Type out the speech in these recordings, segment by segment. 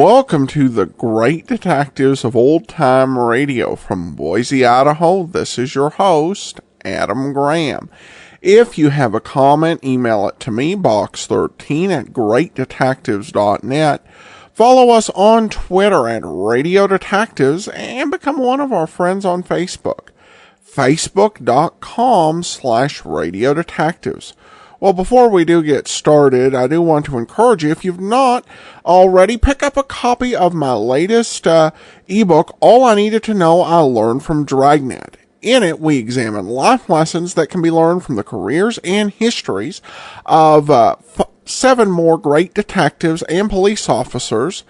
Welcome to the Great Detectives of Old Time Radio from Boise, Idaho. This is your host, Adam Graham. If you have a comment, email it to me, box13@greatdetectives.net. Follow us on Twitter at Radio Detectives and become one of our friends on Facebook. Facebook.com/Radio Detectives. Well, before we do get started, I do want to encourage you, if you've not already, pick up a copy of my latest ebook, All I Needed to Know I Learned from Dragnet. In it, we examine life lessons that can be learned from the careers and histories of 7 more great detectives and police officers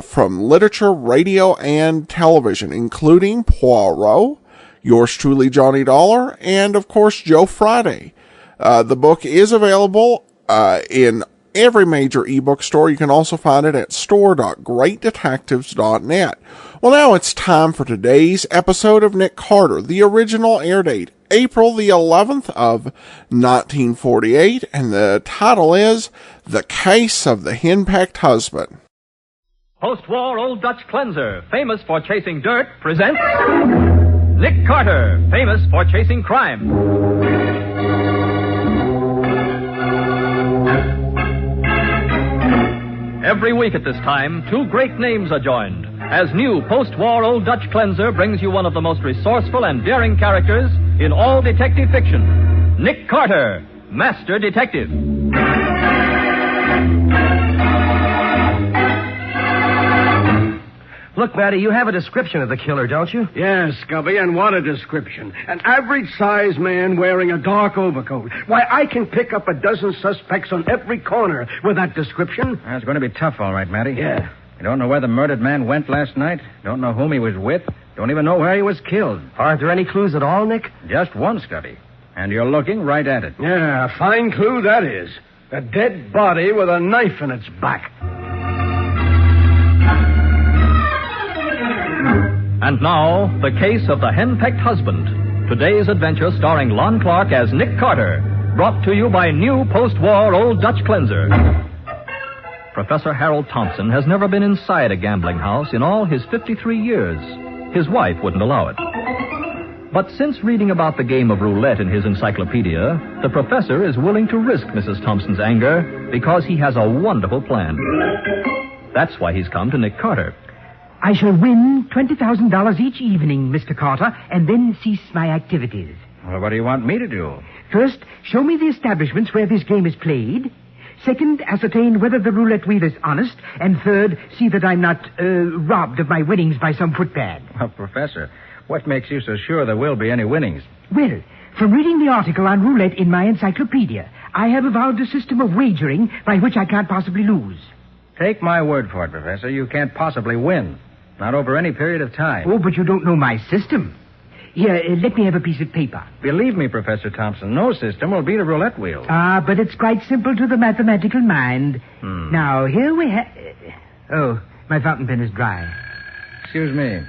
from literature, radio, and television, including Poirot, yours truly, Johnny Dollar, and, of course, Joe Friday. The book is available in every major ebook store. You can also find it at store.greatdetectives.net. Well, now it's time for today's episode of Nick Carter. The original air date, April the 11th of 1948, and the title is The Case of the Henpecked Husband. Post-war Old Dutch cleanser, famous for chasing dirt, presents Nick Carter, famous for chasing crime. Every week at this time, 2 great names are joined, as new post-war Old Dutch cleanser brings you one of the most resourceful and daring characters in all detective fiction, Nick Carter, Master Detective. Look, Matty, you have a description of the killer, don't you? Yes, Scubby, and what a description. An average-sized man wearing a dark overcoat. Why, I can pick up a dozen suspects on every corner with that description. That's going to be tough, all right, Matty. Yeah. You don't know where the murdered man went last night. Don't know whom he was with. Don't even know where he was killed. Aren't there any clues at all, Nick? Just one, Scubby. And you're looking right at it. Yeah, a fine clue that is. A dead body with a knife in its back. And now, the case of the Henpecked husband. Today's adventure starring Lon Clark as Nick Carter. Brought to you by new post-war Old Dutch cleanser. Professor Harold Thompson has never been inside a gambling house in all his 53 years. His wife wouldn't allow it. But since reading about the game of roulette in his encyclopedia, the professor is willing to risk Mrs. Thompson's anger because he has a wonderful plan. That's why he's come to Nick Carter. I shall win $20,000 each evening, Mr. Carter, and then cease my activities. Well, what do you want me to do? First, show me the establishments where this game is played. Second, ascertain whether the roulette wheel is honest. And third, see that I'm not robbed of my winnings by some footpad. Well, Professor, what makes you so sure there will be any winnings? Well, from reading the article on roulette in my encyclopedia, I have evolved a system of wagering by which I can't possibly lose. Take my word for it, Professor. You can't possibly win. Not over any period of time. Oh, but you don't know my system. Here, let me have a piece of paper. Believe me, Professor Thompson, no system will beat a roulette wheel. Ah, but it's quite simple to the mathematical mind. Now, here we have... Oh, my fountain pen is dry. Excuse me.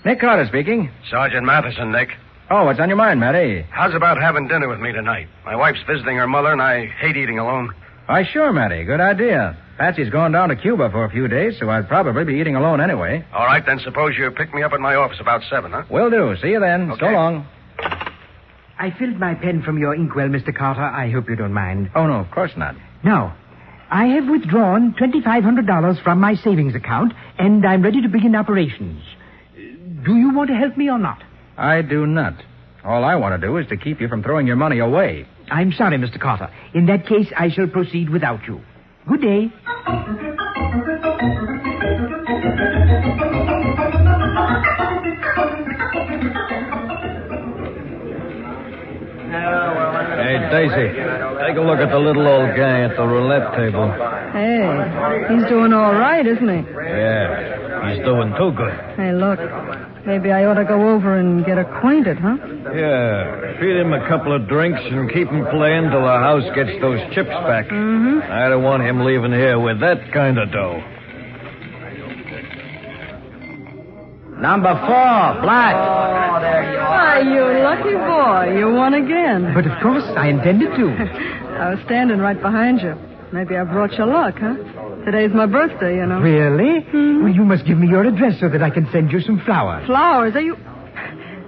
Nick Carter speaking. Sergeant Matheson, Nick. Oh, what's on your mind, Matty? How's about having dinner with me tonight? My wife's visiting her mother, and I hate eating alone. Why, sure, Matty. Good idea. Patsy's going down to Cuba for a few days, so I'd probably be eating alone anyway. All right, then suppose you pick me up at my office about 7, huh? Will do. See you then. Okay. So long. I filled my pen from your inkwell, Mr. Carter. I hope you don't mind. Oh, no, of course not. Now, I have withdrawn $2,500 from my savings account, and I'm ready to begin operations. Do you want to help me or not? I do not. All I want to do is to keep you from throwing your money away. I'm sorry, Mr. Carter. In that case, I shall proceed without you. Good day. Hey, Daisy, take a look at the little old guy at the roulette table. Hey, he's doing all right, isn't he? Yeah, he's doing too good. Hey, look, maybe I ought to go over and get acquainted, huh? Yeah, feed him a couple of drinks and keep him playing till the house gets those chips back. Mm-hmm. I don't want him leaving here with that kind of dough. Number 4, black. Oh, there you are. Why, you lucky boy. You won again. But of course, I intended to. I was standing right behind you. Maybe I brought you luck, huh? Today's my birthday, you know. Really? Well, you must give me your address so that I can send you some flowers. Flowers? Are you...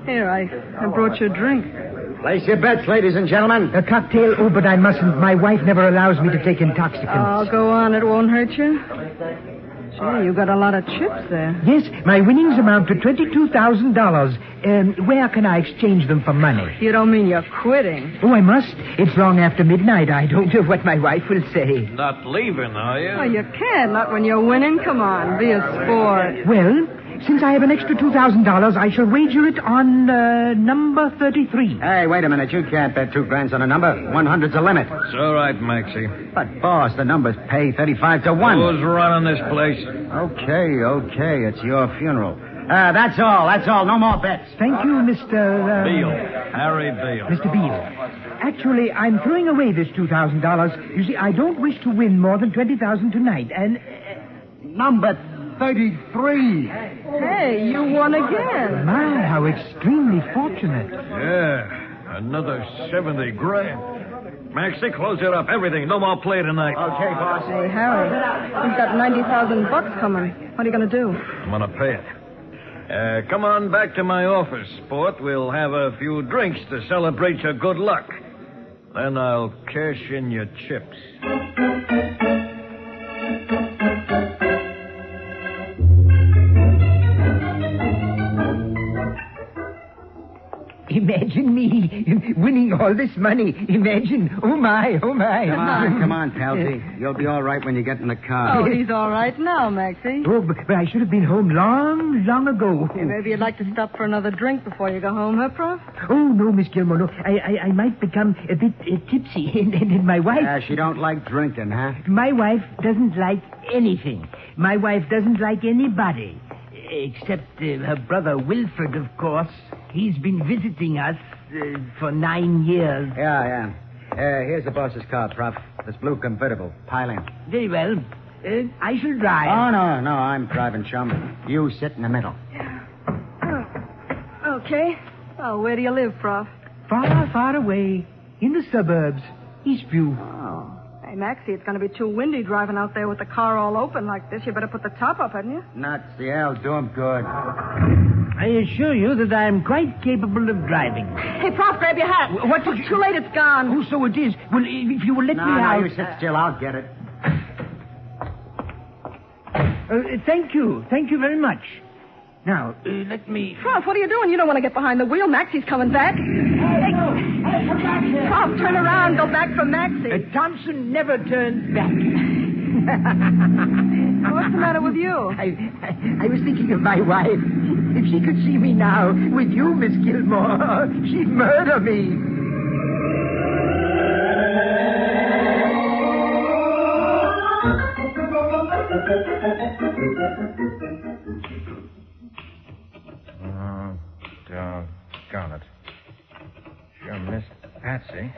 Here, I brought you a drink. Place your bets, ladies and gentlemen. A cocktail? Oh, but I mustn't. My wife never allows me to take intoxicants. Oh, go on. It won't hurt you. Gee, you got a lot of chips there. Yes, my winnings amount to $22,000. Where can I exchange them for money? You don't mean you're quitting? Oh, I must. It's long after midnight. I don't know what my wife will say. Not leaving, are you? Oh, you can't. Not when you're winning. Come on, be a sport. Well, since I have an extra $2,000, I shall wager it on number 33. Hey, wait a minute. You can't bet $2,000 on a number. 100's the limit. It's all right, Maxie. But, boss, the numbers pay 35 to 1. Who's running this place? Okay. It's your funeral. That's all. No more bets. Thank you, Mr. Beale. Harry Beale. Mr. Beale. Actually, I'm throwing away this $2,000. You see, I don't wish to win more than $20,000 tonight, and... Number 33. Hey, you won again. My, how extremely fortunate. Yeah, another 70 grand. Maxie, close it up. Everything. No more play tonight. Okay, boss. Hey, Harry, we've got $90,000 coming. What are you going to do? I'm going to pay it. Come on back to my office, sport. We'll have a few drinks to celebrate your good luck. Then I'll cash in your chips. Imagine me winning all this money. Imagine. Oh, my. Come on, Palsy. You'll be all right when you get in the car. Oh, he's all right now, Maxie. Oh, but I should have been home long ago. Hey, maybe you'd like to stop for another drink before you go home, huh, Prof? Oh, no, Miss Gilmore, no. I might become a bit tipsy. And my wife... She don't like drinking, huh? My wife doesn't like anything. My wife doesn't like anybody. Except her brother Wilford, of course. He's been visiting us for 9 years. Yeah. Here's the boss's car, Prof. This blue convertible. Pile in. Very well. I shall drive. Oh, no, I'm driving, chum. You sit in the middle. Okay. Oh, where do you live, Prof? Far away. In the suburbs. Eastview. Oh. Hey, Maxie, it's going to be too windy driving out there with the car all open like this. You better put the top up, hadn't you? Nuts, the hell, do 'em good. I assure you that I am quite capable of driving. Hey, Prof, grab your hat. What did you... Too late, it's gone. Oh, so it is. Well, if you will let me out... No, you sit still. I'll get it. Thank you. Thank you very much. Now, let me... Prof, what are you doing? You don't want to get behind the wheel. Maxie's coming back. Hey, come back here. Prof, turn around. Go back for Maxie. Thompson never turns back. What's the matter with you? I was thinking of my wife. If she could see me now with you, Miss Gilmore, she'd murder me. Doggone it. Sure missed Patsy.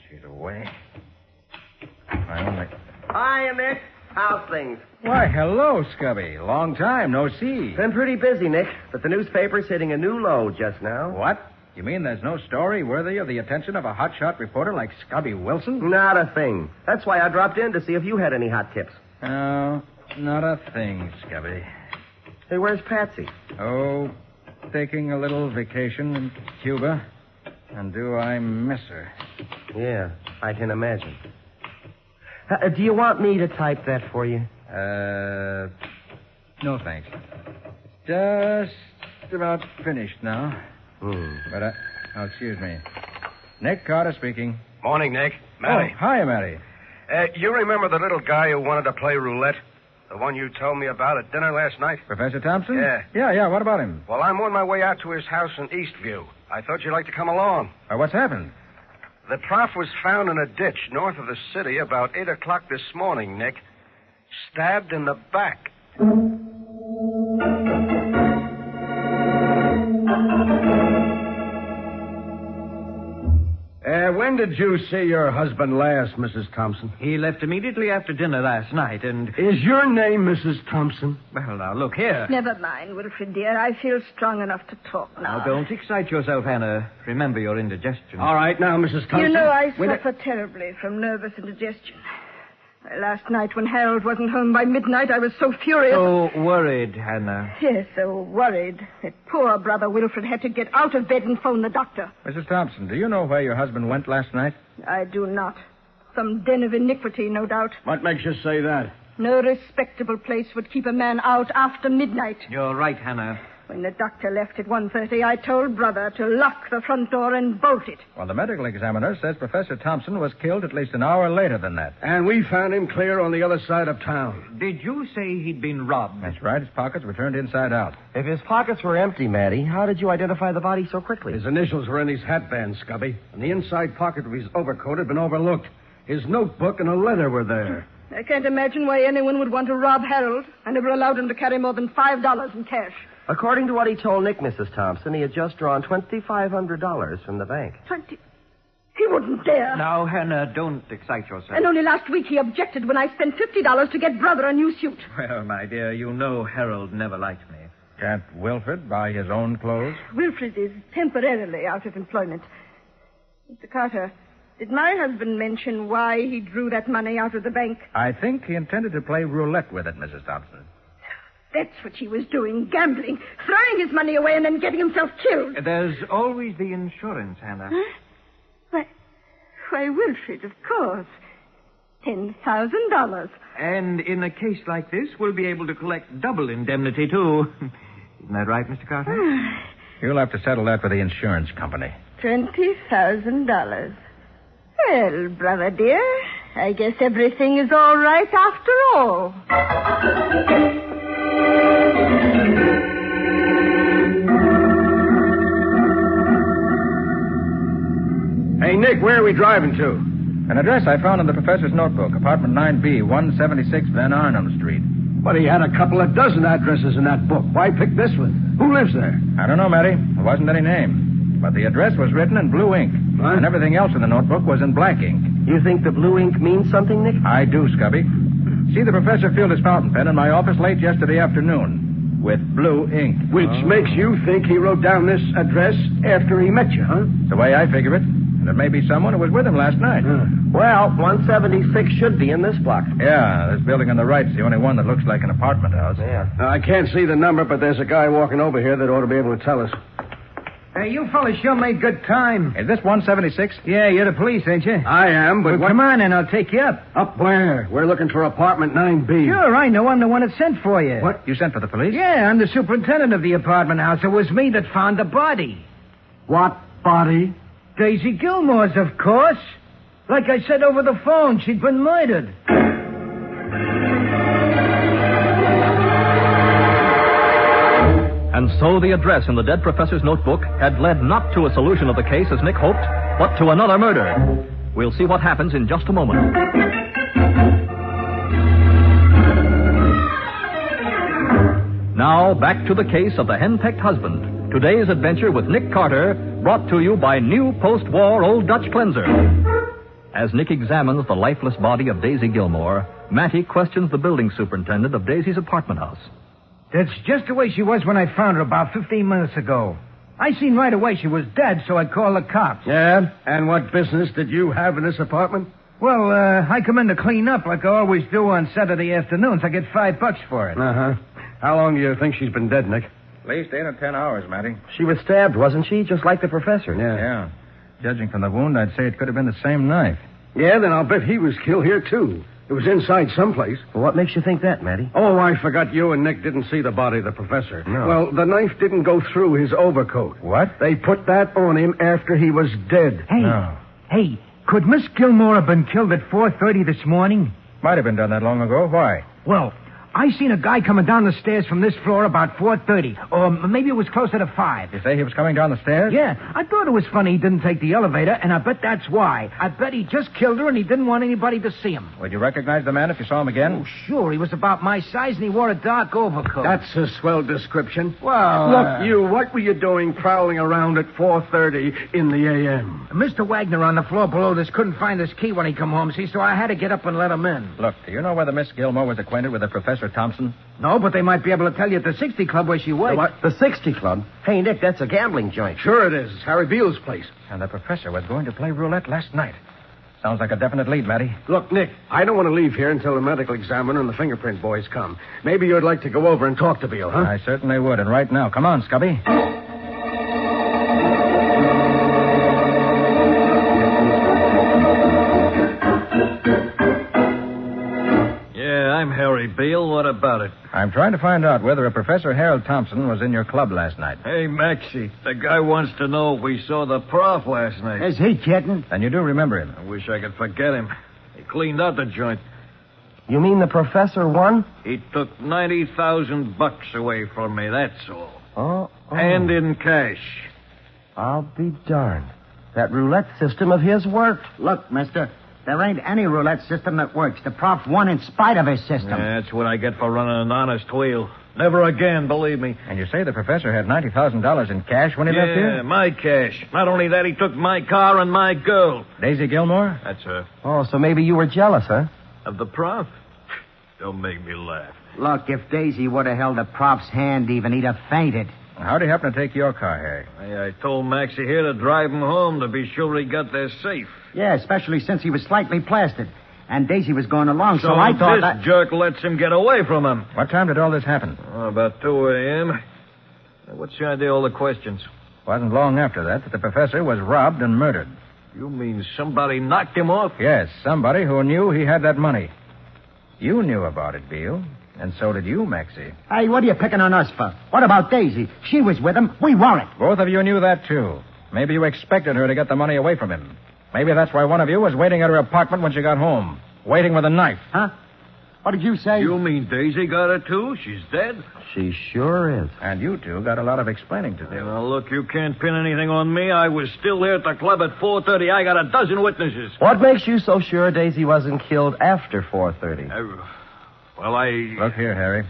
She's away. Hiya, Nick. How's things? Why, hello, Scubby. Long time no see. Been pretty busy, Nick, but the newspaper's hitting a new low just now. What? You mean there's no story worthy of the attention of a hotshot reporter like Scubby Wilson? Not a thing. That's why I dropped in to see if you had any hot tips. No, not a thing, Scubby. Hey, where's Patsy? Oh, taking a little vacation in Cuba. And do I miss her? Yeah, I can imagine. Do you want me to type that for you? No, thanks. Just about finished now. But, excuse me. Nick Carter speaking. Morning, Nick. Matty. Oh, hi, Matty. You remember the little guy who wanted to play roulette? The one you told me about at dinner last night? Professor Thompson? Yeah. Yeah, what about him? Well, I'm on my way out to his house in Eastview. I thought you'd like to come along. What's happened? The prof was found in a ditch north of the city about 8 o'clock this morning, Nick. Stabbed in the back. When did you see your husband last, Mrs. Thompson? He left immediately after dinner last night, and... Is your name Mrs. Thompson? Well, now, look here. Never mind, Wilfred, dear. I feel strong enough to talk now. Now, don't excite yourself, Hannah. Remember your indigestion. All right, now, Mrs. Thompson. You know, I suffer terribly from nervous indigestion. Last night when Harold wasn't home by midnight, I was so furious. So worried, Hannah. Yes, so worried. That poor brother Wilfred had to get out of bed and phone the doctor. Mrs. Thompson, do you know where your husband went last night? I do not. Some den of iniquity, no doubt. What makes you say that? No respectable place would keep a man out after midnight. You're right, Hannah. When the doctor left at 1:30, I told Brother to lock the front door and bolt it. Well, the medical examiner says Professor Thompson was killed at least an hour later than that. And we found him clear on the other side of town. Did you say he'd been robbed? That's right. His pockets were turned inside out. If his pockets were empty, Matty, how did you identify the body so quickly? His initials were in his hatband, Scubby, and the inside pocket of his overcoat had been overlooked. His notebook and a letter were there. I can't imagine why anyone would want to rob Harold. I never allowed him to carry more than $5 in cash. According to what he told Nick, Mrs. Thompson, he had just drawn $2,500 from the bank. 20? He wouldn't dare. Now, Hannah, don't excite yourself. And only last week he objected when I spent $50 to get Brother a new suit. Well, my dear, you know Harold never liked me. Can't Wilfred buy his own clothes? Wilfred is temporarily out of employment. Mr. Carter, did my husband mention why he drew that money out of the bank? I think he intended to play roulette with it, Mrs. Thompson. That's what he was doing, gambling, throwing his money away and then getting himself killed. There's always the insurance, Hannah. Huh? Why, Wilfred, of course. $10,000. And in a case like this, we'll be able to collect double indemnity, too. Isn't that right, Mr. Carter? You'll have to settle that with the insurance company. $20,000. Well, brother dear, I guess everything is all right after all. Hey, Nick, where are we driving to? An address I found in the professor's notebook, apartment 9B, 176 Van Arnhem Street. But he had a couple of dozen addresses in that book. Why pick this one? Who lives there? I don't know, Matty. There wasn't any name. But the address was written in blue ink. What? And everything else in the notebook was in black ink. You think the blue ink means something, Nick? I do, Scubby. See, the professor filled his fountain pen in my office late yesterday afternoon with blue ink. Which makes you think he wrote down this address after he met you, huh? The way I figure it. And it may be someone who was with him last night. Well, 176 should be in this block. Yeah, this building on the right's the only one that looks like an apartment house. Yeah. Now, I can't see the number, but there's a guy walking over here that ought to be able to tell us. Hey, you fellas sure made good time. Is this 176? Yeah, you're the police, ain't you? I am, but Well, come on, and I'll take you up. Up where? We're looking for apartment 9B. Sure, I know. I'm the one that sent for you. What? You sent for the police? Yeah, I'm the superintendent of the apartment house. It was me that found the body. What body? Daisy Gilmore's, of course. Like I said over the phone, she'd been murdered. And so the address in the dead professor's notebook had led not to a solution of the case as Nick hoped, but to another murder. We'll see what happens in just a moment. Now, back to the case of the henpecked husband. Today's adventure with Nick Carter, brought to you by new post-war Old Dutch Cleanser. As Nick examines the lifeless body of Daisy Gilmore, Matty questions the building superintendent of Daisy's apartment house. That's just the way she was when I found her about 15 minutes ago. I seen right away she was dead, so I called the cops. Yeah? And what business did you have in this apartment? Well, I come in to clean up like I always do on Saturday afternoons. I get $5 for it. Uh-huh. How long do you think she's been dead, Nick? At least 8 or 10 hours, Matty. She was stabbed, wasn't she? Just like the professor. Yeah. Judging from the wound, I'd say it could have been the same knife. Yeah, then I'll bet he was killed here, too. It was inside someplace. Well, what makes you think that, Matty? Oh, I forgot you and Nick didn't see the body of the professor. No. Well, the knife didn't go through his overcoat. What? They put that on him after he was dead. Hey, could Miss Gilmore have been killed at 4:30 this morning? Might have been done that long ago. Why? Well, I seen a guy coming down the stairs from this floor about 4:30. Or maybe it was closer to 5. You say he was coming down the stairs? Yeah, I thought it was funny he didn't take the elevator, and I bet that's why. I bet he just killed her and he didn't want anybody to see him. Would you recognize the man if you saw him again? Oh, sure. He was about my size and he wore a dark overcoat. That's a swell description. Well, Look, you, what were you doing prowling around at 4:30 in the a.m.? Mr. Wagner on the floor below this couldn't find his key when he come home, see, so I had to get up and let him in. Look, do you know whether Miss Gilmore was acquainted with a Professor Thompson? No, but they might be able to tell you at the 60 Club where she worked. What? The 60 Club? Hey, Nick, that's a gambling joint. Sure it is. It's Harry Beale's place. And the professor was going to play roulette last night. Sounds like a definite lead, Matty. Look, Nick, I don't want to leave here until the medical examiner and the fingerprint boys come. Maybe you'd like to go over and talk to Beale, huh? I certainly would, and right now. Come on, Scubby. Yeah, I'm Harry Beale. What about it? I'm trying to find out whether a Professor Harold Thompson was in your club last night. Hey, Maxie, the guy wants to know if we saw the prof last night. Is he kidding? And you do remember him. I wish I could forget him. He cleaned out the joint. You mean the professor won? He took $90,000 away from me, that's all. Oh. And in cash. I'll be darned. That roulette system of his worked. Look, mister, there ain't any roulette system that works. The prof won in spite of his system. Yeah, that's what I get for running an honest wheel. Never again, believe me. And you say the professor had $90,000 in cash when he left here? Yeah, my cash. Not only that, he took my car and my girl. Daisy Gilmore? That's her. Oh, so maybe you were jealous, huh? Of the prof? Don't make me laugh. Look, if Daisy would have held the prof's hand even, he'd have fainted. How'd he happen to take your car, Harry? I told Maxie here to drive him home to be sure he got there safe. Yeah, especially since he was slightly plastered. And Daisy was going along, so I thought this jerk lets him get away from him. What time did all this happen? Oh, about 2 a.m. What's the idea of all the questions? Wasn't long after that the professor was robbed and murdered. You mean somebody knocked him off? Yes, somebody who knew he had that money. You knew about it, Beale. And so did you, Maxie. Hey, what are you picking on us for? What about Daisy? She was with him. We weren't. Both of you knew that, too. Maybe you expected her to get the money away from him. Maybe that's why one of you was waiting at her apartment when she got home. Waiting with a knife. Huh? What did you say? You mean Daisy got her, too? She's dead? She sure is. And you two got a lot of explaining to do. Now, look, you can't pin anything on me. I was still here at the club at 4:30. I got a dozen witnesses. What makes you so sure Daisy wasn't killed after 4:30? Look here, Harry.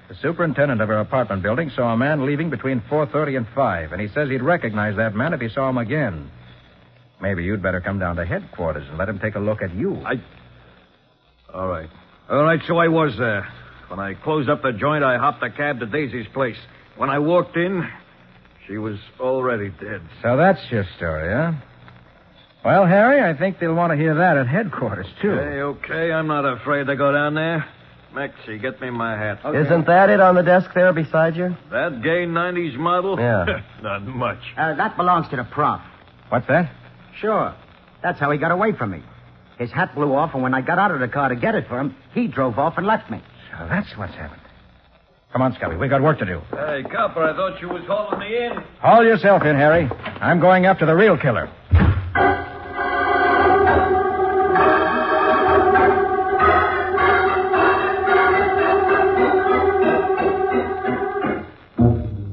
The superintendent of our apartment building saw a man leaving between 4:30 and 5, and he says he'd recognize that man if he saw him again. Maybe you'd better come down to headquarters and let him take a look at you. All right. All right, so I was there. When I closed up the joint, I hopped a cab to Daisy's place. When I walked in, she was already dead. So that's your story, huh? Well, Harry, I think they'll want to hear that at headquarters, too. Okay. I'm not afraid to go down there. Maxie, get me my hat. Okay. Isn't that it on the desk there beside you? That gay 90s model? Yeah. Not much. That belongs to the prof. What's that? Sure. That's how he got away from me. His hat blew off, and when I got out of the car to get it for him, he drove off and left me. So that's what's happened. Come on, Scubby. We got work to do. Hey, copper, I thought you was hauling me in. Haul yourself in, Harry. I'm going after the real killer.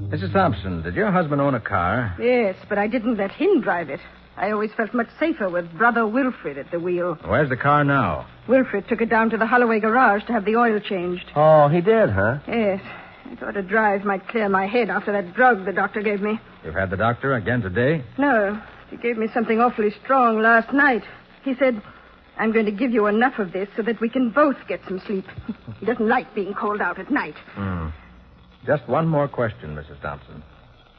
Mrs. Thompson, did your husband own a car? Yes, but I didn't let him drive it. I always felt much safer with Brother Wilfred at the wheel. Where's the car now? Wilfred took it down to the Holloway garage to have the oil changed. Oh, he did, huh? Yes. I thought a drive might clear my head after that drug the doctor gave me. You've had the doctor again today? No. He gave me something awfully strong last night. He said, I'm going to give you enough of this so that we can both get some sleep. He doesn't like being called out at night. Just one more question, Mrs. Thompson.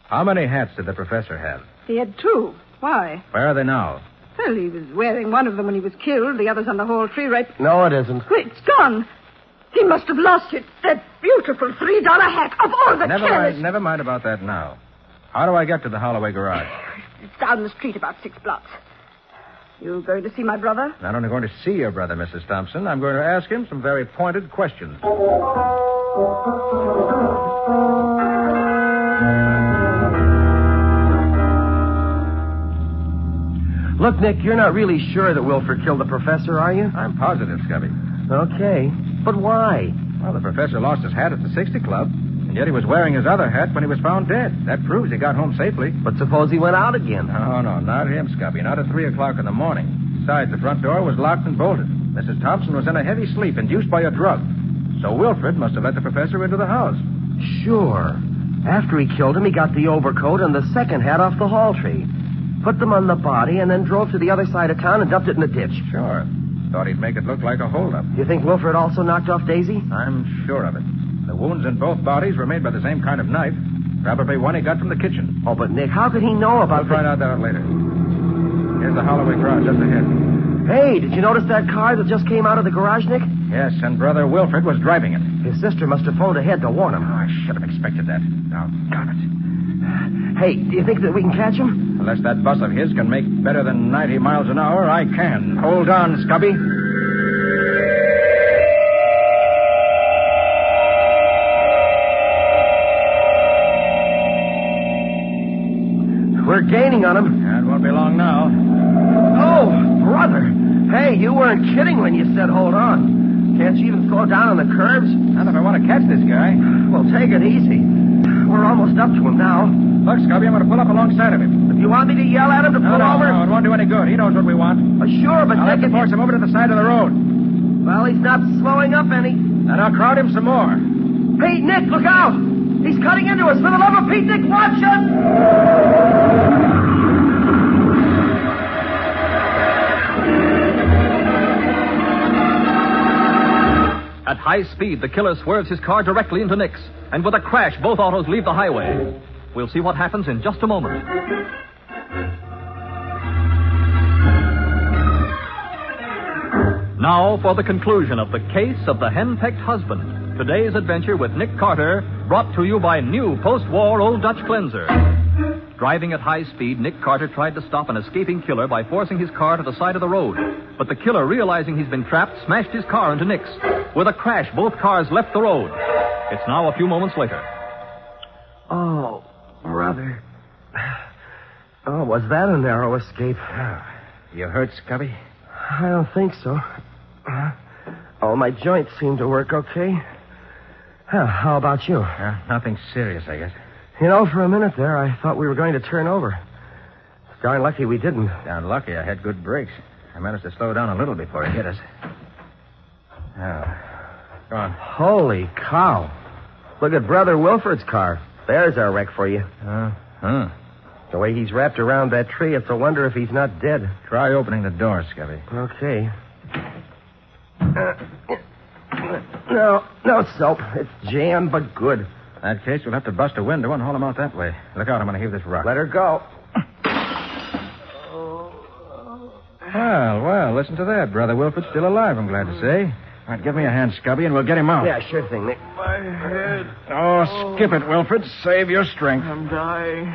How many hats did the professor have? He had 2. Why? Where are they now? Well, he was wearing one of them when he was killed. The other's on the hall tree right... No, it isn't. It's gone. He must have lost it. That beautiful $3 hat of all the careless... Never mind about that now. How do I get to the Holloway garage? It's down the street about 6 blocks. You going to see my brother? Not only going to see your brother, Mrs. Thompson, I'm going to ask him some very pointed questions. Look, Nick, you're not really sure that Wilford killed the professor, are you? I'm positive, Scubby. Okay. But why? Well, the professor lost his hat at the 60 Club, and yet he was wearing his other hat when he was found dead. That proves he got home safely. But suppose he went out again? No, not him, Scubby. Not at 3 o'clock in the morning. Besides, the front door was locked and bolted. Mrs. Thompson was in a heavy sleep induced by a drug. So Wilfred must have let the professor into the house. Sure. After he killed him, he got the overcoat and the second hat off the hall tree. Put them on the body and then drove to the other side of town and dumped it in the ditch. Sure. Thought he'd make it look like a holdup. You think Wilfred also knocked off Daisy? I'm sure of it. The wounds in both bodies were made by the same kind of knife. Probably one he got from the kitchen. Oh, but Nick, how could he know about... We'll find out that later. Here's the Holloway garage just ahead. Hey, did you notice that car that just came out of the garage, Nick? Yes, and Brother Wilfred was driving it. His sister must have phoned ahead to warn him. Oh, I should have expected that. Now, darn it. Hey, do you think that we can catch him? Unless that bus of his can make better than 90 miles an hour, I can. Hold on, Scubby. We're gaining on him. It won't be long now. Oh, brother. Hey, you weren't kidding when you said hold on. Can't you even slow down on the curves? Not if I want to catch this guy. Well, take it easy. We're almost up to him now. Look, Scubby, I'm going to pull up alongside of him. If you want me to yell at him to pull over? No, it won't do any good. He knows what we want. Sure, but I'll have to force him over to the side of the road. Well, he's not slowing up any. And I'll crowd him some more. Hey, Nick, look out! He's cutting into us. For the love of Pete, Nick, watch it! At high speed, the killer swerves his car directly into Nick's, and with a crash, both autos leave the highway. We'll see what happens in just a moment. Now for the conclusion of the case of the henpecked husband. Today's adventure with Nick Carter, brought to you by new post-war Old Dutch Cleanser. Driving at high speed, Nick Carter tried to stop an escaping killer by forcing his car to the side of the road. But the killer, realizing he's been trapped, smashed his car into Nick's. With a crash, both cars left the road. It's now a few moments later. Oh, brother. Oh, was that a narrow escape? You hurt, Scubby? I don't think so. Oh, my joints seem to work okay. How about you? Nothing serious, I guess. You know, for a minute there, I thought we were going to turn over. It's darn lucky we didn't. Darn lucky I had good brakes. I managed to slow down a little before he hit us. Now, go on. Holy cow. Look at Brother Wilfred's car. There's our wreck for you. The way he's wrapped around that tree, it's a wonder if he's not dead. Try opening the door, Scubby. Okay. No soap. It's jammed, but good. In that case, we'll have to bust a window and haul him out that way. Look out, I'm going to heave this rock. Let her go. Well, listen to that. Brother Wilfred's still alive, I'm glad to say. All right, give me a hand, Scubby, and we'll get him out. Yeah, sure thing, Nick. My head. Oh, skip it, Wilfred. Save your strength. I'm dying.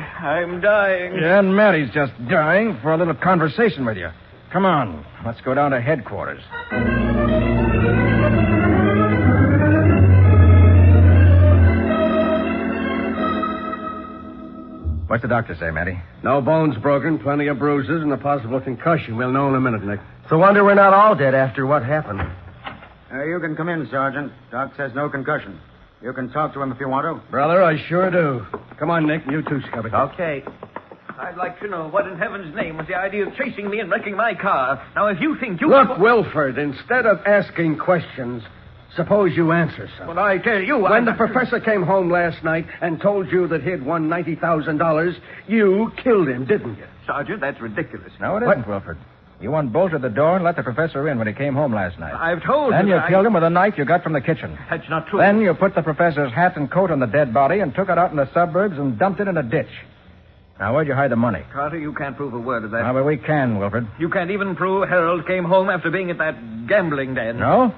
Yeah, and Mattie's just dying for a little conversation with you. Come on, let's go down to headquarters. What's the doctor say, Matty? No bones broken, plenty of bruises, and a possible concussion. We'll know in a minute, Nick. It's a wonder we're not all dead after what happened. You can come in, Sergeant. Doc says no concussion. You can talk to him if you want to. Brother, I sure do. Come on, Nick. You too, Scubby. Okay. I'd like to know what in heaven's name was the idea of chasing me and wrecking my car. Now, if you think you... Look, Wilfred, instead of asking questions, suppose you answer some. Well, I tell you... When the professor came home last night and told you that he'd won $90,000, you killed him, didn't you? Sergeant, that's ridiculous. No, it isn't, Wilfred. You unbolted the door and let the professor in when he came home last night. I've told Then you... you killed him with a knife you got from the kitchen. That's not true. Then you put the professor's hat and coat on the dead body and took it out in the suburbs and dumped it in a ditch. Now, where'd you hide the money? Carter, you can't prove a word of that. But we can, Wilfred. You can't even prove Harold came home after being at that gambling den. No?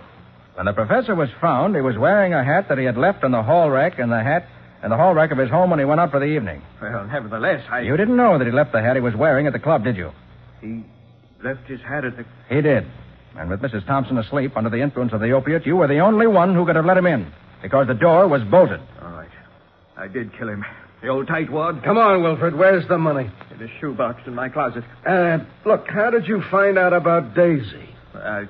When the professor was found, he was wearing a hat that he had left in the hall rack and the hall rack of his home when he went out for the evening. Well, nevertheless, You didn't know that he left the hat he was wearing at the club, did you? He left his hat at the... He did. And with Mrs. Thompson asleep under the influence of the opiate, you were the only one who could have let him in, because the door was bolted. All right. I did kill him. The old tightwad. Come on, Wilfred. Where's the money? In a shoebox in my closet. Look, how did you find out about Daisy? I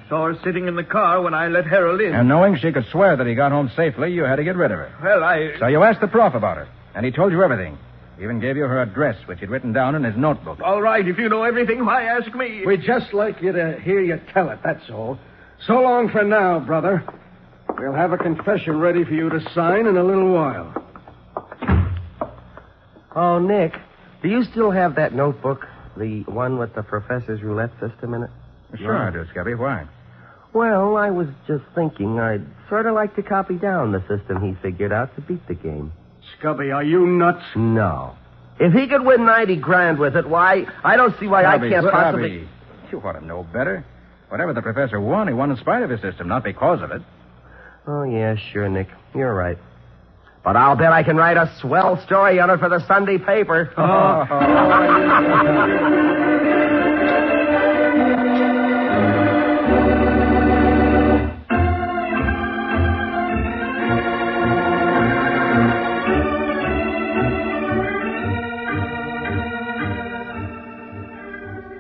saw her sitting in the car when I let Harold in. And knowing she could swear that he got home safely, you had to get rid of her. Well, So you asked the prof about her, and he told you everything. He even gave you her address, which he'd written down in his notebook. All right, if you know everything, why ask me? We'd just like you to hear you tell it, that's all. So long for now, brother. We'll have a confession ready for you to sign in a little while. Oh, Nick, do you still have that notebook? The one with the professor's roulette system in it? Sure I do, Scubby. Why? Well, I was just thinking I'd sort of like to copy down the system he figured out to beat the game. Scubby, are you nuts? No. If he could win $90,000 with it, why, I don't see why Scubby, I can't possibly... You ought to know better. Whatever the professor won, he won in spite of his system, not because of it. Oh, yeah, sure, Nick. You're right. But I'll bet I can write a swell story on it for the Sunday paper.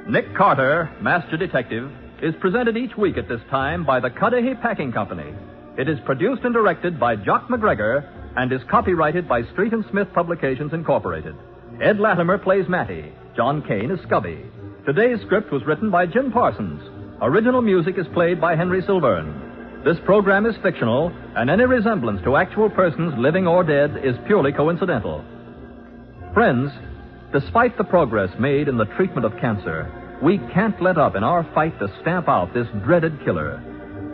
Nick Carter, Master Detective, is presented each week at this time by the Cudahy Packing Company. It is produced and directed by Jock McGregor and is copyrighted by Street and Smith Publications, Incorporated. Ed Latimer plays Matty. John Kane is Scubby. Today's script was written by Jim Parsons. Original music is played by Henry Silverne. This program is fictional, and any resemblance to actual persons, living or dead, is purely coincidental. Friends, despite the progress made in the treatment of cancer, we can't let up in our fight to stamp out this dreaded killer.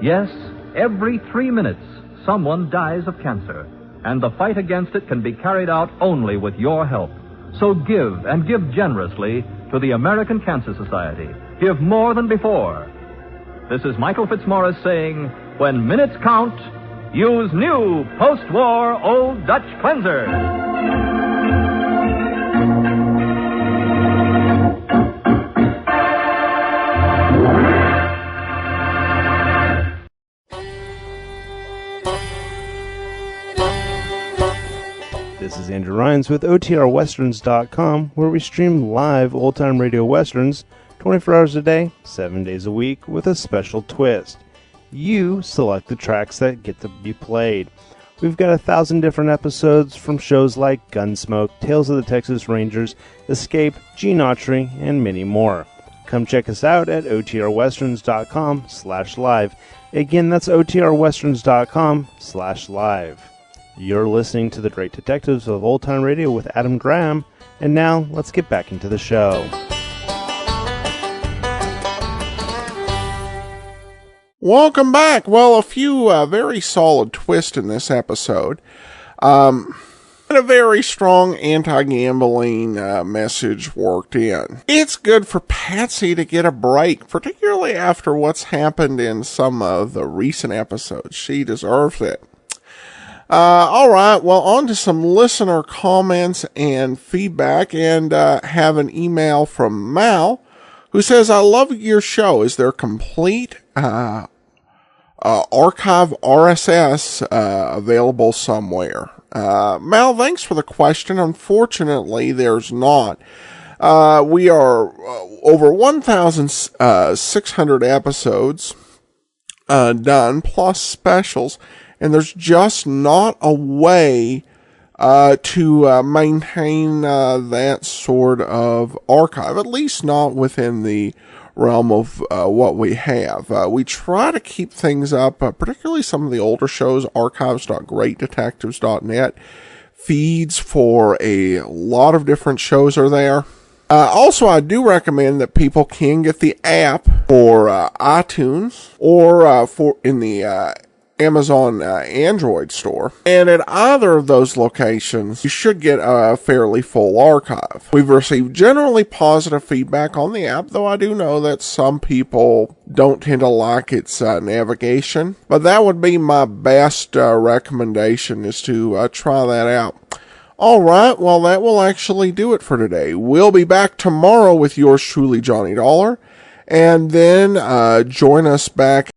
Yes, every 3 minutes, someone dies of cancer, and the fight against it can be carried out only with your help. So give, and give generously, to the American Cancer Society. Give more than before. This is Michael Fitzmaurice saying, when minutes count, use new post-war Old Dutch Cleanser. This is Andrew Rhines with OTRWesterns.com, where we stream live old-time radio westerns 24 hours a day, 7 days a week, with a special twist. You select the tracks that get to be played. We've got 1,000 different episodes from shows like Gunsmoke, Tales of the Texas Rangers, Escape, Gene Autry, and many more. Come check us out at OTRWesterns.com/live. Again, that's OTRWesterns.com/live. You're listening to The Great Detectives of Old Time Radio with Adam Graham, and now let's get back into the show. Welcome back. Well, a few very solid twists in this episode. And a very strong anti-gambling message worked in. It's good for Patsy to get a break, particularly after what's happened in some of the recent episodes. She deserves it. All right, well, on to some listener comments and feedback, and have an email from Mal, who says, I love your show. Is there complete archive RSS available somewhere? Mal, thanks for the question. Unfortunately, there's not. We are over 1,600 episodes done, plus specials. And there's just not a way to maintain that sort of archive, at least not within the realm of what we have. We try to keep things up, particularly some of the older shows. Archives.greatdetectives.net. Feeds for a lot of different shows are there. Also, I do recommend that people can get the app for iTunes or for in the Amazon Android store, and at either of those locations you should get a fairly full archive. We've received generally positive feedback on the app, though I do know that some people don't tend to like its navigation, but that would be my best recommendation, is to try that out. Alright, well, that will actually do it for today. We'll be back tomorrow with yours truly, Johnny Dollar. And then join us back